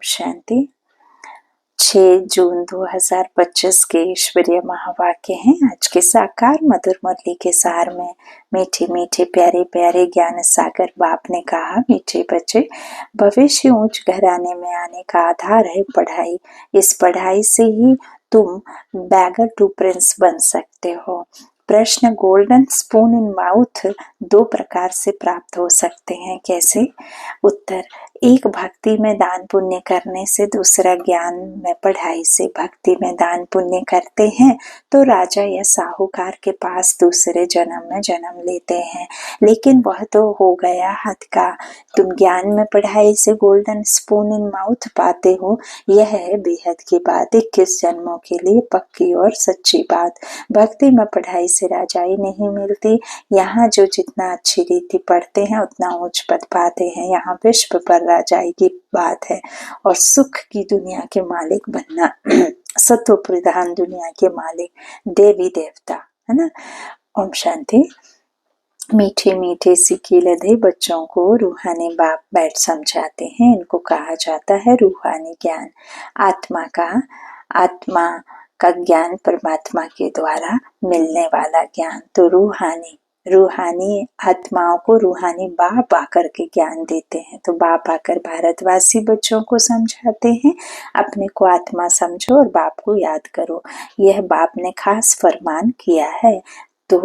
शांति। 6 जून 2025 के ईश्वरीय महावाक्य हैं आज के साकार मधुर मुरली के सार में। मीठे मीठे प्यारे प्यारे ज्ञान सागर बाप ने कहा, मीठे बच्चे, भविष्य ऊंच घराने में आने का आधार है पढ़ाई। इस पढ़ाई से ही तुम बैगर टू प्रिंस बन सकते हो। प्रश्न, गोल्डन स्पून इन माउथ 2 प्रकार से प्राप्त हो सकते हैं, कैसे? उत्तर, एक भक्ति में दान पुण्य करने से, दूसरा ज्ञान में पढ़ाई से। भक्ति में दान पुण्य करते हैं तो राजा या साहूकार के पास दूसरे जन्म में जन्म लेते हैं, लेकिन वह तो हो गया हद का। तुम ज्ञान में पढ़ाई से गोल्डन स्पून इन माउथ पाते हो, यह है बेहद की बात, 21 जन्मों के लिए पक्की और सच्ची बात। भक्ति में पढ़ाई से राजाई नहीं मिलती। यहाँ जो जितना अच्छी रीति पढ़ते हैं उतना उच्च पद पाते हैं। यहाँ विश्व पर राजाई की बात है और सुख की दुनिया के मालिक बनना, सत्व प्रधान दुनिया के मालिक, देवी देवता, है ना। ओम शांति। मीठे मीठे सिक्के लदे बच्चों को रूहानी बाप बैठ समझाते हैं। इनको कहा जाता है रूहानी ज्ञान। आत्मा का ज्ञान परमात्मा के द्वारा मिलने वाला ज्ञान। तो रूहानी आत्माओं को रूहानी बाप आकर के ज्ञान देते हैं। तो बाप आकर भारतवासी बच्चों को समझाते हैं, अपने को आत्मा समझो और बाप को याद करो। यह बाप ने खास फरमान किया है तो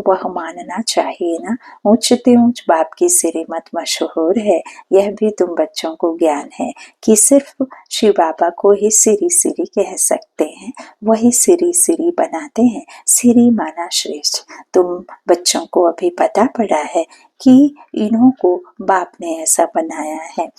वह मानना चाहिए ना। ऊंचते ऊंच बाप की श्रीमत मशहूर है। यह भी तुम बच्चों को ज्ञान है कि सिर्फ शिव बाबा को ही सिरी सिरी कह सकते हैं, वही सिरी सिरी बनाते हैं। सिरी माना श्रेष्ठ। तुम बच्चों को अभी पता पड़ा है कि इन्हों को बाप ने ऐसा बनाया है।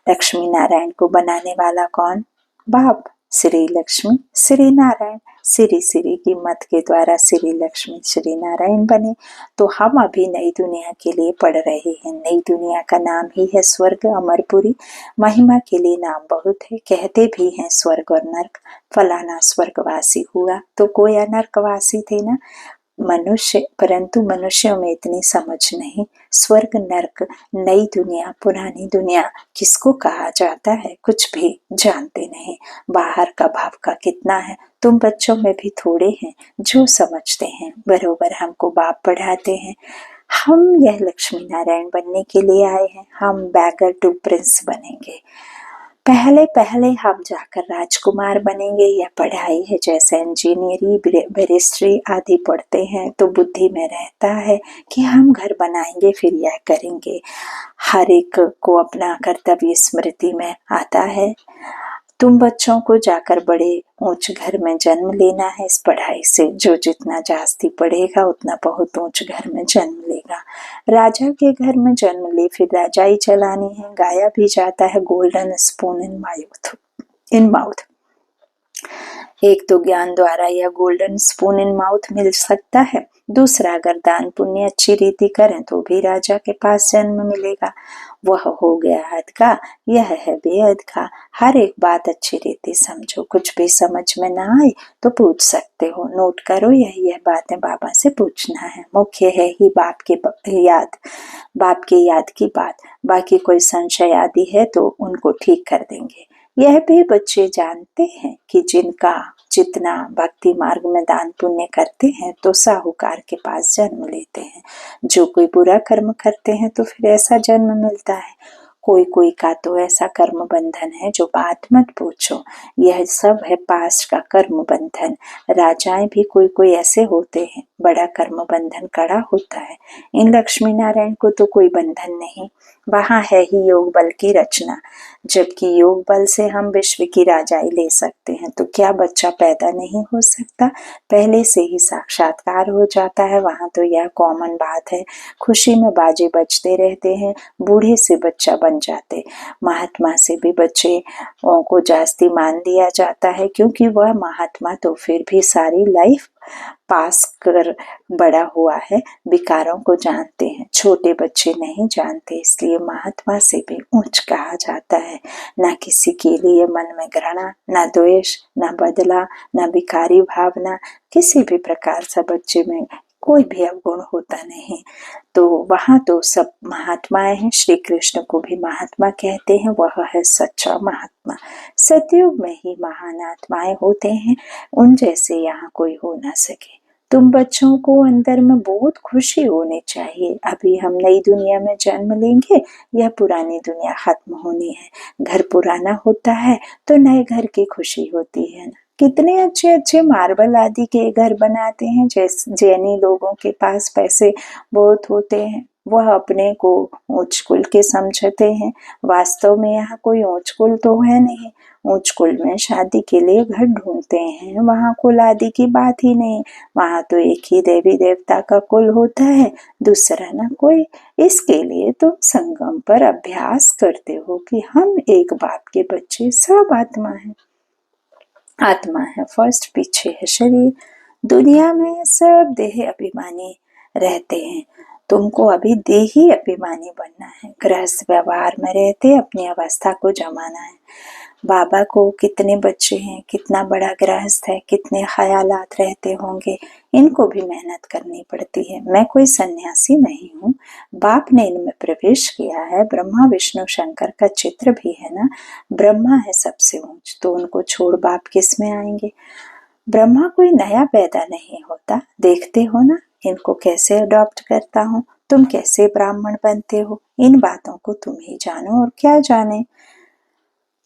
लक्ष्मी नारायण को बनाने वाला कौन? बाप। श्री लक्ष्मी श्री नारायण, श्री श्री की मत के द्वारा श्री लक्ष्मी श्री नारायण बने। तो हम अभी नई दुनिया के लिए पढ़ रहे हैं। नई दुनिया का नाम ही है स्वर्ग अमरपुरी। महिमा के लिए नाम बहुत है, कहते भी हैं स्वर्ग और नर्क। फलाना स्वर्गवासी हुआ तो कोया नर्कवासी थे ना मनुष्य, परंतु मनुष्यों में इतनी समझ नहीं। स्वर्ग नर्क, नई दुनिया पुरानी दुनिया किसको कहा जाता है कुछ भी जानते नहीं। बाहर का भाव का कितना है, तुम बच्चों में भी थोड़े हैं जो समझते हैं। बरोबर हमको बाप पढ़ाते हैं। हम यह लक्ष्मी नारायण बनने के लिए आए हैं। हम बैगर टू प्रिंस बनेंगे। पहले पहले हम जाकर राजकुमार बनेंगे। यह पढ़ाई है, जैसे इंजीनियरिंग बैरिस्ट्री आदि पढ़ते हैं तो बुद्धि में रहता है कि हम घर बनाएंगे फिर यह करेंगे। हर एक को अपना कर्तव्य स्मृति में आता है। तुम बच्चों को जाकर बड़े ऊंच घर में जन्म लेना है इस पढ़ाई से। जो जितना जास्ती पढ़ेगा उतना बहुत ऊंच घर में जन्म लेगा। राजा के घर में जन्म ले फिर राजाई चलानी है। गाया भी जाता है गोल्डन स्पून इन माउथ। एक तो ज्ञान द्वारा यह गोल्डन स्पून इन माउथ मिल सकता है, दूसरा अगर दान पुण्य अच्छी रीति करें तो भी राजा के पास जन्म मिलेगा। वह हो गया हद का, यह है बेहद का। हर एक बात अच्छी रीति समझो। कुछ भी समझ में ना आए तो पूछ सकते हो। नोट करो, यह बातें बाबा से पूछना है। मुख्य है ही बाप के याद की बात। बाकी कोई संशय आदि है तो उनको ठीक कर देंगे। यह भी बच्चे जानते हैं कि जिनका जितना भक्ति मार्ग में दान पुण्य करते हैं तो साहूकार के पास जन्म लेते हैं। जो कोई बुरा कर्म करते हैं तो फिर ऐसा जन्म मिलता है। कोई का तो ऐसा कर्म बंधन है जो बात मत पूछो। यह सब है पास्ट का कर्म बंधन। राजाएं भी कोई ऐसे होते हैं, बड़ा कर्म बंधन कड़ा होता है। इन लक्ष्मी नारायण को तो कोई बंधन नहीं, वहां है ही योग बल की रचना। जबकि योग बल से हम विश्व की राजाई ले सकते हैं। तो क्या बच्चा पैदा नहीं हो सकता? पहले से ही साक्षात्कार हो जाता है। वहां तो यह कॉमन बात है। खुशी में बाजे बजते रहते हैं। बूढ़े से बच्चा बन जाते। महात्मा से भी बच्चे को जास्ती मान दिया जाता है, क्योंकि वह महात्मा तो फिर भी सारी लाइफ पास कर बड़ा हुआ है, विकारों को जानते हैं। छोटे बच्चे नहीं जानते, इसलिए महात्मा से भी ऊंच कहा जाता है। ना किसी के लिए मन में घृणा, ना द्वेष, ना बदला, ना विकारी भावना, किसी भी प्रकार से बच्चे में कोई भी अवगुण होता नहीं। तो वहाँ तो सब महात्माएं हैं, श्री कृष्ण को भी महात्मा कहते हैं, वह है सच्चा महात्मा। सतयुग में ही महान आत्माएं होते हैं, उन जैसे यहाँ कोई हो ना सके। तुम बच्चों को अंदर में बहुत खुशी होनी चाहिए। अभी हम नई दुनिया में जन्म लेंगे, यह पुरानी दुनिया खत्म होनी है। घर पुराना होता है तो नए घर की खुशी होती है ना। कितने अच्छे अच्छे मार्बल आदि के घर बनाते हैं। जैसे जैनी लोगों के पास पैसे बहुत होते हैं, वह अपने को ऊंच कुल के समझते हैं। वास्तव में यहाँ कोई ऊंच कुल तो है नहीं। ऊंच कुल में शादी के लिए घर ढूंढते हैं, वहाँ कुल आदि की बात ही नहीं। वहाँ तो एक ही देवी देवता का कुल होता है, दूसरा ना कोई। इसके लिए तुम संगम पर अभ्यास करते हो कि हम एक बाप के बच्चे, सब आत्मा है। आत्मा है फर्स्ट, पीछे है शरीर। दुनिया में सब देह अभिमानी रहते हैं। तुमको अभी देही अभिमानी बनना है। गृहस्थ व्यवहार में रहते अपनी अवस्था को जमाना है। बाबा को कितने बच्चे हैं, कितना बड़ा गृहस्थ है, कितने ख्यालात रहते होंगे, इनको भी मेहनत करनी पड़ती है। मैं कोई सन्यासी नहीं हूँ, बाप ने इनमें प्रवेश किया है। ब्रह्मा विष्णु शंकर का चित्र भी है ना। ब्रह्मा है सबसे ऊंच, तो उनको छोड़ बाप किस में आएंगे। ब्रह्मा कोई नया पैदा नहीं होता, देखते हो ना इनको कैसे अडॉप्ट करता हूँ। तुम कैसे ब्राह्मण बनते हो, इन बातों को तुम ही जानो और क्या जाने।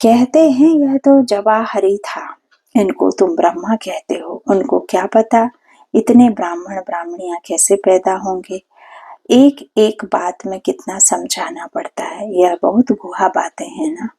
कहते हैं यह तो जवाहरी था, इनको तुम ब्रह्मा कहते हो। उनको क्या पता इतने ब्राह्मण ब्राह्मणियां कैसे पैदा होंगे। एक एक बात में कितना समझाना पड़ता है, यह बहुत गुहा बातें हैं ना।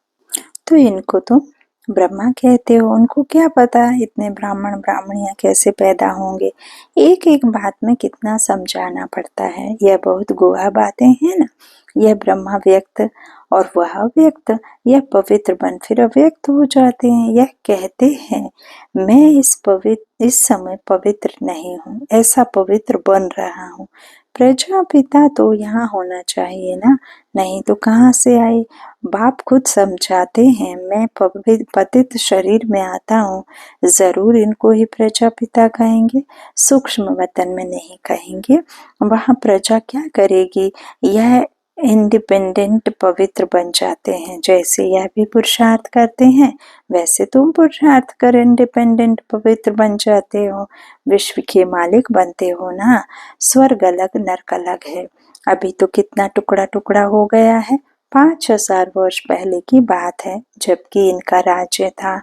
तो इनको तुम ब्रह्मा कहते हो, उनको क्या पता इतने ब्राह्मण ब्राह्मणियां कैसे पैदा होंगे। एक एक बात में कितना समझाना पड़ता है, यह बहुत गुहा बातें हैं ना। यह ब्रह्मा व्यक्त और वह अव्यक्त, यह पवित्र बन फिर अव्यक्त हो जाते हैं। यह कहते हैं मैं इस समय पवित्र नहीं हूँ, ऐसा पवित्र बन रहा हूँ। प्रजापिता तो यहाँ होना चाहिए ना, नहीं तो कहाँ से आए। बाप खुद समझाते हैं मैं पतित शरीर में आता हूँ, जरूर इनको ही प्रजापिता कहेंगे, सूक्ष्म वतन में नहीं कहेंगे। वहाँ प्रजा क्या करेगी, यह इंडिपेंडेंट पवित्र बन जाते हैं। जैसे यह भी पुरुषार्थ करते हैं, वैसे तुम पुरुषार्थ कर इंडिपेंडेंट पवित्र बन जाते हो, विश्व के मालिक बनते हो ना। स्वर्ग अलग नरक अलग है। अभी तो कितना टुकड़ा टुकड़ा हो गया है। 5000 वर्ष पहले की बात है, जबकि इनका राज्य था।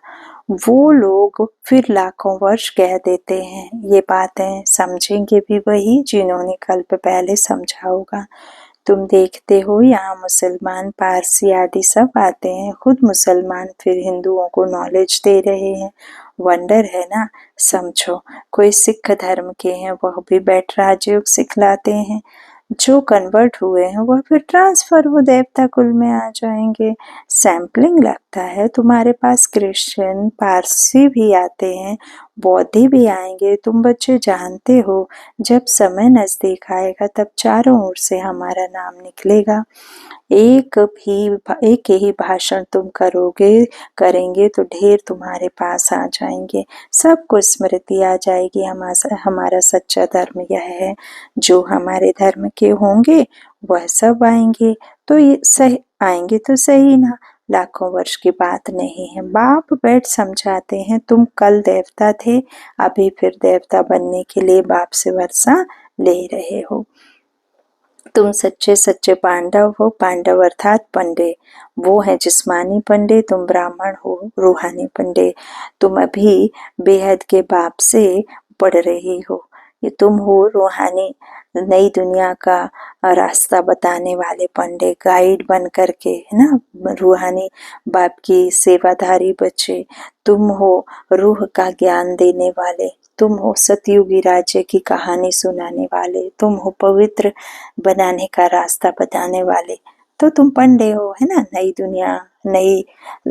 वो लोग फिर लाखों वर्ष कह देते हैं। ये बातें समझेंगे भी वही जिन्होंने कल्प पहले समझा होगा। तुम देखते हो यहाँ मुसलमान पारसी आदि सब आते हैं, खुद मुसलमान फिर हिंदुओं को नॉलेज दे रहे हैं। वंडर है ना। समझो कोई सिख धर्म के हैं, वह भी बैठ राजयोग सिखलाते हैं। जो कन्वर्ट हुए हैं वह फिर ट्रांसफर हो देवता कुल में आ जाएंगे। सैम्पलिंग लगता है तुम्हारे पास। क्रिश्चियन पारसी भी आते हैं, बौद्धि भी आएंगे। तुम बच्चे जानते हो जब समय नजदीक आएगा तब चारों ओर से हमारा नाम निकलेगा। एक ही भाषण तुम करेंगे तो ढेर तुम्हारे पास आ जाएंगे। सबको स्मृति आ जाएगी हमारा सच्चा धर्म यह है। जो हमारे धर्म के होंगे वह सब आएंगे, तो ये सही आएंगे तो सही ना, लाखों वर्ष की बात नहीं है। बाप बैठ समझाते हैं तुम कल देवता थे, अभी फिर देवता बनने के लिए बाप से वर्षा ले रहे हो। तुम सच्चे सच्चे पांडव हो। पांडव अर्थात पंडे, वो है जिस्मानी पंडे, तुम ब्राह्मण हो रूहानी पंडे। तुम अभी बेहद के बाप से पढ़ रही हो। ये तुम हो रूहानी नई दुनिया का रास्ता बताने वाले पंडे, गाइड बन करके, है ना। रूहानी बाप की सेवाधारी बच्चे। तुम हो रूह का ज्ञान देने वाले। तुम हो सतयुगी राज्य की कहानी सुनाने वाले। तुम हो पवित्र बनाने का रास्ता बताने वाले। तो तुम पंडे हो, है ना। नई दुनिया, नई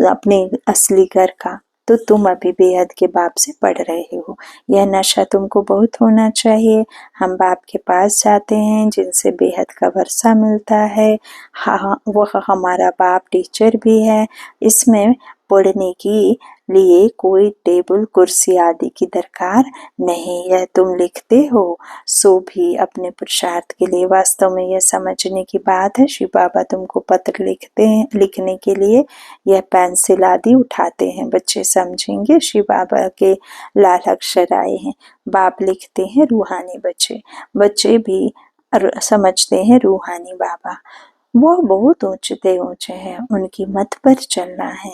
अपने असली घर का। तो तुम अभी बेहद के बाप से पढ़ रहे हो। यह नशा तुमको बहुत होना चाहिए। हम बाप के पास जाते हैं जिनसे बेहद का वर्षा मिलता है। हाँ, वह हमारा बाप टीचर भी है। इसमें पढ़ने की लिए कोई टेबल कुर्सी आदि की दरकार नहीं। यह तुम लिखते हो सो भी अपने पुरुषार्थ के लिए। वास्तव में यह समझने की बात है शिव बाबा तुमको पत्र लिखते हैं, लिखने के लिए यह पेंसिल आदि उठाते हैं। बच्चे समझेंगे शिव बाबा के लाल अक्षर आए हैं। बाप लिखते हैं रूहानी बच्चे, बच्चे भी समझते हैं रूहानी बाबा। वह बहुत ऊंचे हैं, उनकी मत पर चलना है।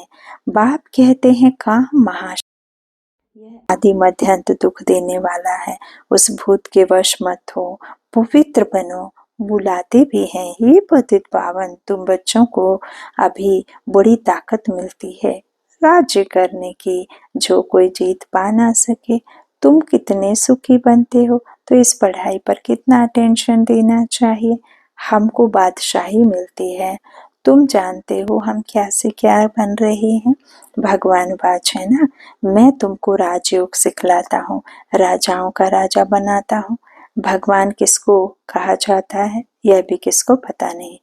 बाप कहते हैं काम महाशय यह आदि मध्य अंत दुख देने वाला है। उस भूत के वश मत हो, पवित्र बनो। बुलाते भी हैं हे पतित पावन। तुम बच्चों को अभी बड़ी ताकत मिलती है राज्य करने की, जो कोई जीत पा ना सके। तुम कितने सुखी बनते हो तो इस पढ़ाई पर कितना अटेंशन देना चाहिए। हमको बादशाही मिलती है, तुम जानते हो हम क्या से क्या बन रहे हैं। भगवान वाच है ना, मैं तुमको राजयोग सिखलाता हूँ, राजाओं का राजा बनाता हूँ। भगवान किसको कहा जाता है यह भी किसको पता नहीं।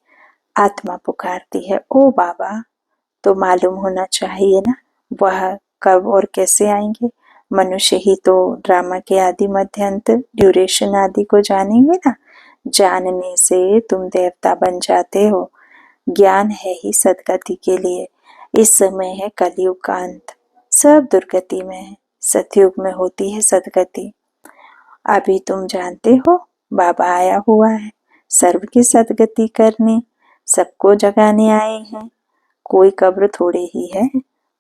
आत्मा पुकारती है ओ बाबा, तो मालूम होना चाहिए ना वह कब और कैसे आएंगे। मनुष्य ही तो ड्रामा के आदि मध्य अंत ड्यूरेशन आदि को जानेंगे ना। जानने से तुम देवता बन जाते हो। ज्ञान है ही सदगति के लिए। इस समय है कलयुग का अंत, सब दुर्गति में है, सतयुग में होती है सदगति। अभी तुम जानते हो बाबा आया हुआ है सर्व की सदगति करने, सबको जगाने आए हैं। कोई कब्र थोड़े ही है,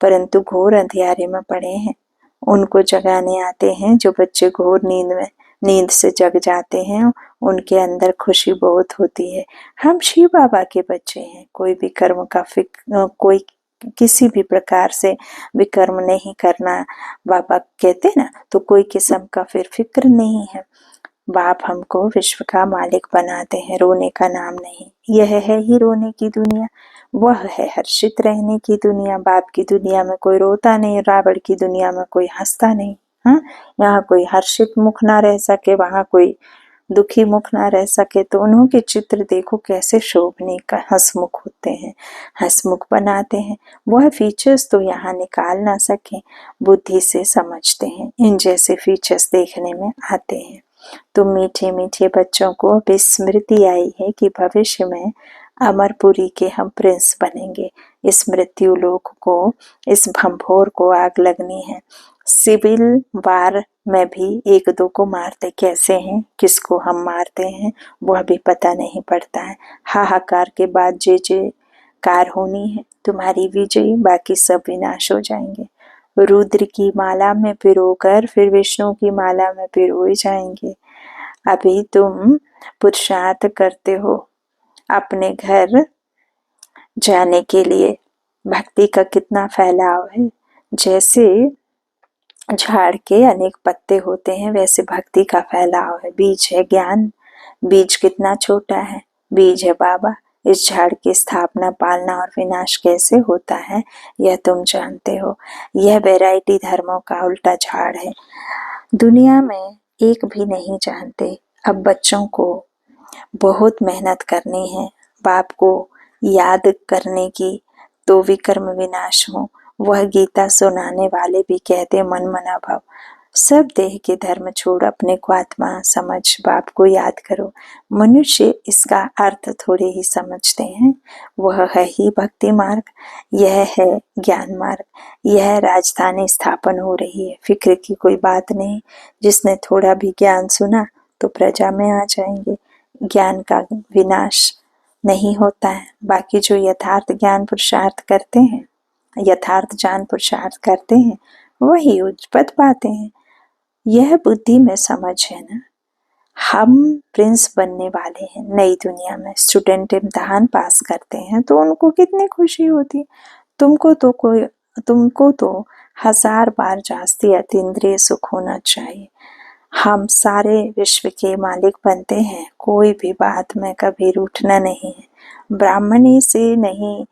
परंतु घोर अंधियारे में पड़े हैं। उनको जगाने आते हैं जो बच्चे घोर नींद से जग जाते हैं। उनके अंदर खुशी बहुत होती है। हम शिव बाबा के बच्चे हैं। कोई भी कर्म का कोई किसी भी प्रकार से विकर्म नहीं करना बाबा कहते ना, तो कोई किस्म का फिर फिक्र नहीं है। बाप हमको विश्व का मालिक बनाते हैं, रोने का नाम नहीं। यह है ही रोने की दुनिया, वह है हर्षित रहने की दुनिया। बाप की दुनिया में कोई रोता नहीं, रावण की दुनिया में कोई हंसता नहीं। हाँ, यहाँ कोई हर्षित मुख ना रह सके, वहाँ कोई दुखी मुख ना रह सके। तो उन्हों के चित्र देखो कैसे शोभनीय का हंसमुख होते हैं, हंसमुख बनाते हैं। वह फीचर्स तो यहाँ निकाल ना सके, बुद्धि से समझते हैं। इन जैसे फीचर्स देखने में आते हैं। तो मीठे मीठे बच्चों को अब स्मृति आई है कि भविष्य में अमरपुरी के हम प्रिंस बनेंगे। इस मृत्यु लोक को, इस भंभोर को आग लगनी है। सिविल वार में भी एक दो को मारते कैसे हैं, किसको हम मारते हैं वह भी पता नहीं पड़ता है। हाहाकार के बाद जे कार होनी है तुम्हारी विजयी, बाकी सब विनाश हो जाएंगे। रुद्र की माला में पिरोकर फिर विष्णु की माला में पिरोए जाएंगे। अभी तुम पुरुषार्थ करते हो अपने घर जाने के लिए। भक्ति का कितना फैलाव है। जैसे झाड़ के अनेक पत्ते होते हैं वैसे भक्ति का फैलाव है। बीज है ज्ञान, बीज कितना छोटा है, बीज है बाबा। इस झाड़ की स्थापना, पालना और विनाश कैसे होता है यह तुम जानते हो। यह वैरायटी धर्मों का उल्टा झाड़ है। दुनिया में एक भी नहीं जानते। अब बच्चों को बहुत मेहनत करनी है बाप को याद करने की, तो विकर्म विनाश हो। वह गीता सुनाने वाले भी कहते मन मना भव। सब देह के धर्म छोड़ अपने को आत्मा समझ बाप को याद करो। मनुष्य इसका अर्थ थोड़े ही समझते हैं। वह है ही भक्ति मार्ग, यह है ज्ञान मार्ग, यह राजधानी स्थापन हो रही है। फिक्र की कोई बात नहीं। जिसने थोड़ा भी ज्ञान सुना तो प्रजा में आ जाएंगे। ज्ञान का विनाश नहीं होता है। बाकी जो यथार्थ ज्ञान पुरुषार्थ करते हैं, यथार्थ ज्ञान पुरुषार्थ करते हैं, वही उच्च पद पाते हैं। यह बुद्धि में समझ है ना। हम प्रिंस बनने वाले हैं नई दुनिया में। स्टूडेंट इम्तिहान पास करते हैं तो उनको कितनी खुशी होती है। तुमको तो 1000 बार जास्ती अतीन्द्रिय सुख होना चाहिए। हम सारे विश्व के मालिक बनते हैं, कोई भी बात में कभी रूठना नहीं है। ब्राह्मणी से नहीं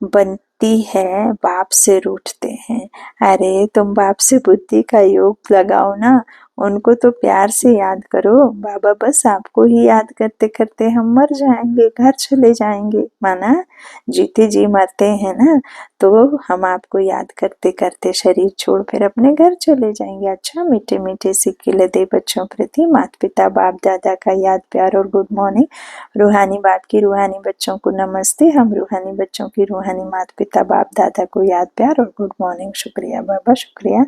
बनती है, बाप से रूठते हैं। अरे तुम बाप से बुद्धि का योग लगाओ ना, उनको तो प्यार से याद करो। बाबा बस आपको ही याद करते करते हम मर जाएंगे, घर चले जाएंगे। माना जीते जी मरते हैं ना, तो हम आपको याद करते करते शरीर छोड़ फिर अपने घर चले जाएंगे। अच्छा, मीठे मीठे सिक्के दे बच्चों प्रति माता पिता बाप दादा का याद प्यार और गुड मॉर्निंग। रूहानी बाप की रूहानी बच्चों को नमस्ते। हम रूहानी बच्चों की रूहानी माता पिता बाप दादा को याद प्यार और गुड मॉर्निंग। शुक्रिया बाबा, शुक्रिया।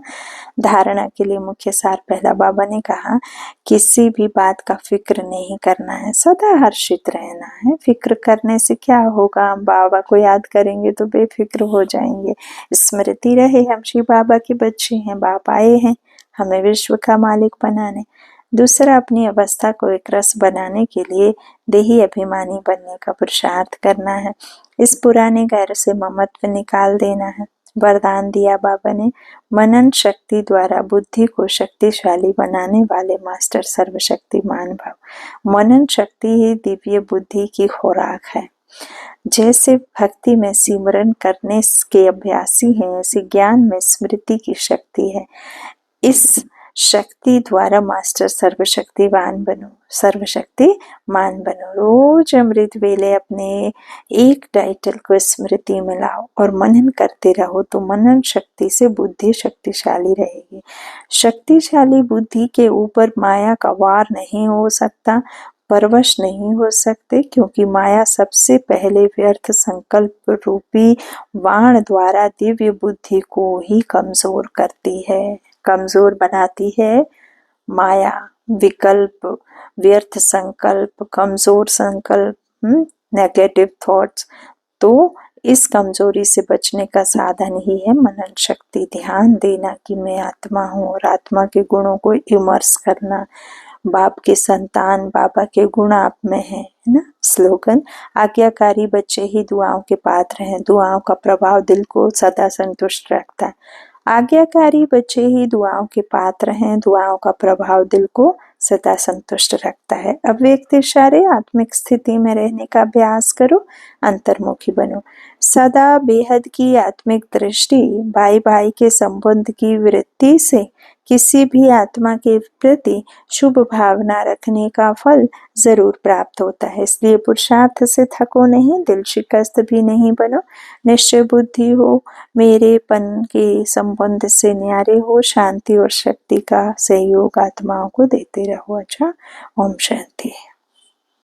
धारणा के लिए मुख्य सार पहला, बाबा ने कहा किसी भी बात का फिक्र नहीं करना है, सदा हर्षित रहना है। फिक्र करने से क्या होगा, हम बाबा को याद करेंगे तो बेफिक्र हो जाएंगे। स्मृति रहे हम शिव बाबा के बच्चे हैं, बाप आए हैं हमें विश्व का मालिक बनाने। दूसरा, अपनी अवस्था को एक रस बनाने के लिए देही अभिमानी बनने का पुरुषार्थ करना है। इस पुराने घर से ममत्व निकाल देना है। वरदान दिया बाबा ने, मनन शक्ति द्वारा बुद्धि को शक्तिशाली बनाने वाले मास्टर सर्वशक्तिमान भाव। मनन शक्ति ही दिव्य बुद्धि की खुराक है। जैसे भक्ति में सिमरन करने के अभ्यासी हैं, ऐसे ज्ञान में स्मृति की शक्ति है। इस शक्ति द्वारा मास्टर सर्वशक्तिमान बनो, सर्वशक्तिमान बनो। रोज अमृत वेले अपने एक टाइटल को स्मृति में लाओ और मनन करते रहो, तो मनन शक्ति से बुद्धि शक्तिशाली रहेगी। शक्तिशाली बुद्धि के ऊपर माया का वार नहीं हो सकता, परवश नहीं हो सकते, क्योंकि माया सबसे पहले व्यर्थ संकल्प रूपी बाण द्वारा दिव्य बुद्धि को ही कमजोर करती है, कमजोर बनाती है। माया, विकल्प, व्यर्थ संकल्प, कमजोर संकल्प, नेगेटिव थॉट्स। तो इस कमजोरी से बचने का साधन ही है मनन शक्ति। ध्यान देना कि मैं आत्मा हूँ और आत्मा के गुणों को इमर्स करना। बाप के संतान, बाबा के गुण आप में है ना। स्लोगन, आज्ञाकारी बच्चे ही दुआओं के पात्र हैं, दुआओं का प्रभाव दिल को सदा संतुष्ट रखता है। आज्ञाकारी बच्चे ही दुआओं के पात्र हैं, दुआओं का प्रभाव दिल को सदा संतुष्ट रखता है। अव्यक्त इशारे आत्मिक स्थिति में रहने का अभ्यास करो, अंतर्मुखी बनो। सदा बेहद की आत्मिक दृष्टि, भाई भाई के संबंध की वृत्ति से किसी भी आत्मा के प्रति शुभ भावना रखने का फल जरूर प्राप्त होता है। इसलिए पुरुषार्थ से थको नहीं, दिल शिकस्त भी नहीं बनो। निश्चय बुद्धि हो, मेरेपन के संबंध से न्यारे हो, शांति और शक्ति का सहयोग आत्माओं को देते रहो। अच्छा, ओम शांति।